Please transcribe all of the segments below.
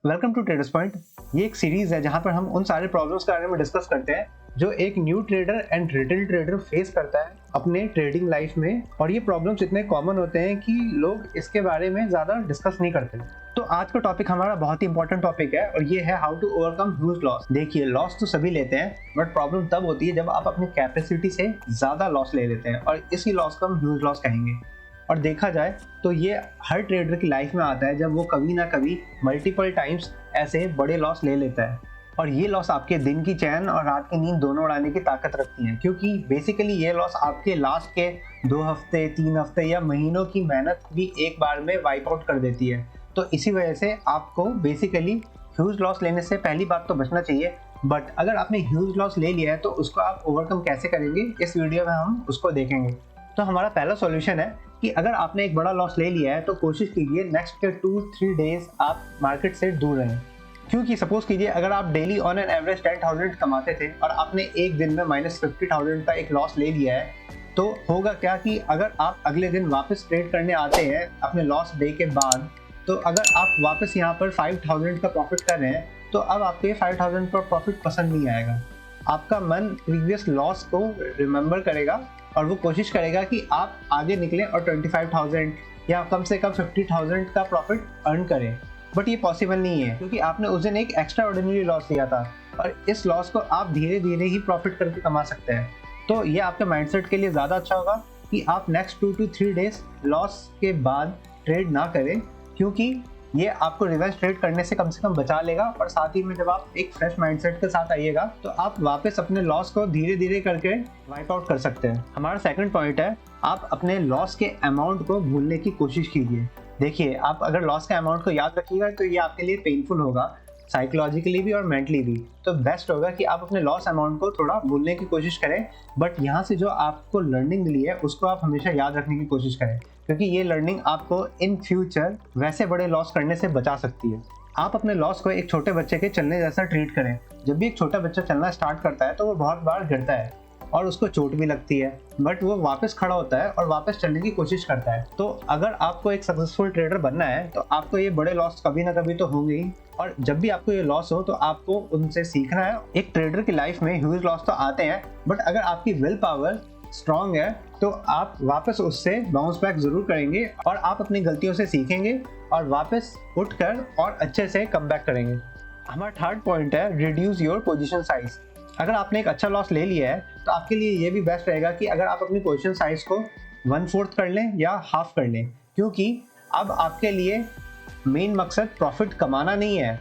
Welcome to traders point. ये एक series है जहां पर हम उन सारे प्रॉब्लम्स के बारे में डिस्कस करते हैं जो एक new trader and retail trader face करता है अपने ट्रेडिंग लाइफ में। और ये प्रॉब्लम्स इतने कॉमन होते हैं कि लोग इसके बारे में ज़्यादा डिस्कस नहीं करते। तो आज का टॉपिक हमारा बहुत ही इंपॉर्टेंट टॉपिक है और ये है how to overcome huge loss. देखिए, लॉस तो सभी लेते हैं, बट प्रॉब्लम तब होती है जब आप अपनी कैपेसिटी से ज़्यादा लॉस ले लेते हैं, और इसी लॉस को हम ह्यूज लॉस कहेंगे। और देखा जाए तो ये हर ट्रेडर की लाइफ में आता है जब वो कभी ना कभी मल्टीपल टाइम्स ऐसे बड़े लॉस ले लेता है। और ये लॉस आपके दिन की चैन और रात की नींद दोनों उड़ाने की ताकत रखती हैं, क्योंकि बेसिकली ये लॉस आपके लास्ट के 2 हफ्ते 3 हफ्ते या महीनों की मेहनत भी एक बार में वाइप आउट कर देती है। तो इसी वजह से आपको बेसिकली ह्यूज लॉस लेने से पहली बात तो बचना चाहिए। बट अगर आपने ह्यूज लॉस ले लिया है तो उसको आप ओवरकम कैसे करेंगे, इस वीडियो में हम उसको देखेंगे। तो हमारा पहला सॉल्यूशन है कि अगर आपने एक बड़ा लॉस ले लिया है तो कोशिश कीजिए नेक्स्ट के 2-3 डेज आप मार्केट से दूर रहें। क्योंकि सपोज कीजिए अगर आप डेली ऑन एन एवरेज 10,000 कमाते थे और आपने एक दिन में -50,000 का एक लॉस ले लिया है, तो होगा क्या कि अगर आप अगले दिन वापस ट्रेड करने आते हैं अपने लॉस डे के बाद, तो अगर आप वापस यहाँ पर 5,000 का प्रॉफिट कर रहे हैं तो अब आपको ये 5,000 का प्रॉफिट पसंद नहीं आएगा। आपका मन प्रीवियस लॉस को रिमेंबर करेगा और वो कोशिश करेगा कि आप आगे निकलें और 25,000 या कम से कम 50,000 का प्रॉफिट अर्न करें। बट ये पॉसिबल नहीं है, क्योंकि आपने उस दिन एक एक्स्ट्रा ऑर्डिनरी लॉस लिया था और इस लॉस को आप धीरे धीरे ही प्रॉफिट करके कमा सकते हैं। तो ये आपके माइंडसेट के लिए ज़्यादा अच्छा होगा कि आप नेक्स्ट 2 to 3 डेज लॉस के बाद ट्रेड ना करें, क्योंकि ये आपको रिवर्स ट्रेड करने से कम बचा लेगा। और साथ ही में जब आप एक फ्रेश माइंडसेट के साथ आइएगा तो आप वापस अपने लॉस को धीरे धीरे करके वाइप आउट कर सकते हैं। हमारा सेकंड पॉइंट है, आप अपने लॉस के अमाउंट को भूलने की कोशिश कीजिए। देखिए, आप अगर लॉस के अमाउंट को याद रखिएगा तो ये आपके लिए पेनफुल होगा, साइकोलॉजिकली भी और मेंटली भी। तो बेस्ट होगा कि आप अपने लॉस अमाउंट को थोड़ा भूलने की कोशिश करें, बट यहाँ से जो आपको लर्निंग मिली है उसको आप हमेशा याद रखने की कोशिश करें, क्योंकि ये लर्निंग आपको इन फ्यूचर वैसे बड़े लॉस करने से बचा सकती है। आप अपने लॉस को एक छोटे बच्चे के चलने जैसा ट्रीट करें। जब भी एक छोटा बच्चा चलना स्टार्ट करता है तो वो बहुत बार गिरता है और उसको चोट भी लगती है, बट वो वापस खड़ा होता है और वापस चलने की कोशिश करता है। तो अगर आपको एक सक्सेसफुल ट्रेडर बनना है तो आपको ये बड़े लॉस कभी ना कभी तो होंगे ही, और जब भी आपको ये लॉस हो तो आपको उनसे सीखना है। एक ट्रेडर की लाइफ में ह्यूज लॉस तो आते हैं, बट अगर आपकी विल पावर स्ट्रॉन्ग है तो आप वापस उससे बाउंस बैक जरूर करेंगे और आप अपनी गलतियों से सीखेंगे और वापस उठकर और अच्छे से कम बैक करेंगे। हमारा थर्ड पॉइंट है, रिड्यूस योर पोजीशन साइज। अगर आपने एक अच्छा लॉस ले लिया है तो आपके लिए ये भी बेस्ट रहेगा कि अगर आप अपनी पोजीशन साइज को 1/4 कर लें या हाफ कर लें, क्योंकि अब आपके लिए मेन मकसद प्रॉफिट कमाना नहीं है।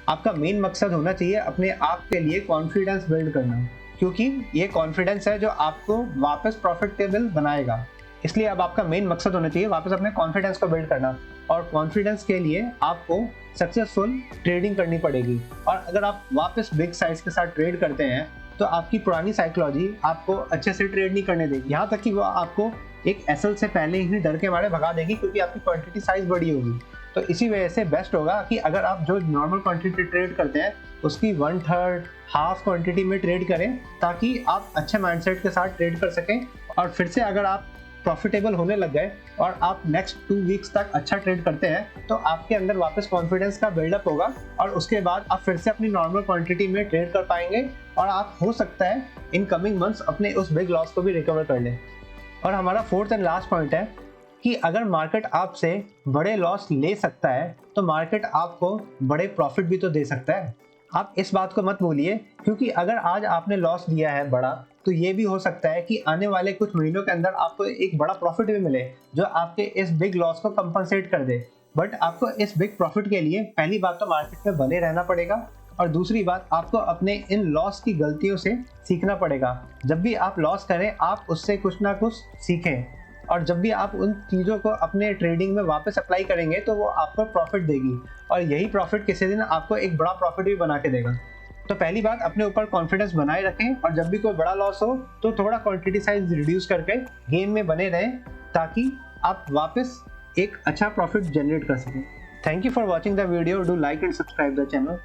आपका मेन मकसद होना चाहिए अपने आप के लिए कॉन्फिडेंस बिल्ड करना, क्योंकि ये कॉन्फिडेंस है जो आपको वापस प्रॉफिटेबल बनाएगा। इसलिए अब आपका मेन मकसद होना चाहिए वापस अपने कॉन्फिडेंस को बिल्ड करना, और कॉन्फिडेंस के लिए आपको सक्सेसफुल ट्रेडिंग करनी पड़ेगी। और अगर आप वापस बिग साइज के साथ ट्रेड करते हैं तो आपकी पुरानी साइकोलॉजी आपको अच्छे से ट्रेड नहीं करने देगी, यहाँ तक कि वो आपको एक एसएल से पहले ही डर के मारे भगा देगी, क्योंकि आपकी क्वांटिटी साइज बड़ी होगी। तो इसी वजह से बेस्ट होगा कि अगर आप जो नॉर्मल क्वांटिटी ट्रेड करते हैं उसकी 1/3 हाफ क्वांटिटी में ट्रेड करें, ताकि आप अच्छे माइंडसेट के साथ ट्रेड कर सकें। और फिर से अगर आप प्रॉफिटेबल होने लग गए और आप नेक्स्ट 2 वीक्स तक अच्छा ट्रेड करते हैं तो आपके अंदर वापस कॉन्फिडेंस का बिल्डअप होगा, और उसके बाद आप फिर से अपनी नॉर्मल क्वांटिटी में ट्रेड कर पाएंगे और आप हो सकता है इन कमिंग मंथ्स अपने उस बिग लॉस को भी रिकवर कर लें। और हमारा फोर्थ एंड लास्ट पॉइंट है कि अगर मार्केट आपसे बड़े लॉस ले सकता है तो मार्केट आपको बड़े प्रॉफिट भी तो दे सकता है। आप इस बात को मत भूलिए, क्योंकि अगर आज आपने लॉस दिया है बड़ा, तो ये भी हो सकता है कि आने वाले कुछ महीनों के अंदर आपको एक बड़ा प्रॉफिट भी मिले जो आपके इस बिग लॉस को कंपनसेट कर दे। बट आपको इस बिग प्रॉफिट के लिए पहली बात तो मार्केट में बने रहना पड़ेगा, और दूसरी बात आपको अपने इन लॉस की गलतियों से सीखना पड़ेगा। जब भी आप लॉस करें आप उससे कुछ ना कुछ सीखें, और जब भी आप उन चीज़ों को अपने ट्रेडिंग में वापस अप्लाई करेंगे तो वो आपको प्रॉफिट देगी, और यही प्रॉफिट किसी दिन आपको एक बड़ा प्रॉफिट भी बना के देगा। तो पहली बात, अपने ऊपर कॉन्फिडेंस बनाए रखें, और जब भी कोई बड़ा लॉस हो तो थोड़ा क्वांटिटी साइज रिड्यूस करके गेम में बने रहें, ताकि आप वापस एक अच्छा प्रॉफिट जनरेट कर सकें। Thank you for watching the video. Do like and subscribe the channel.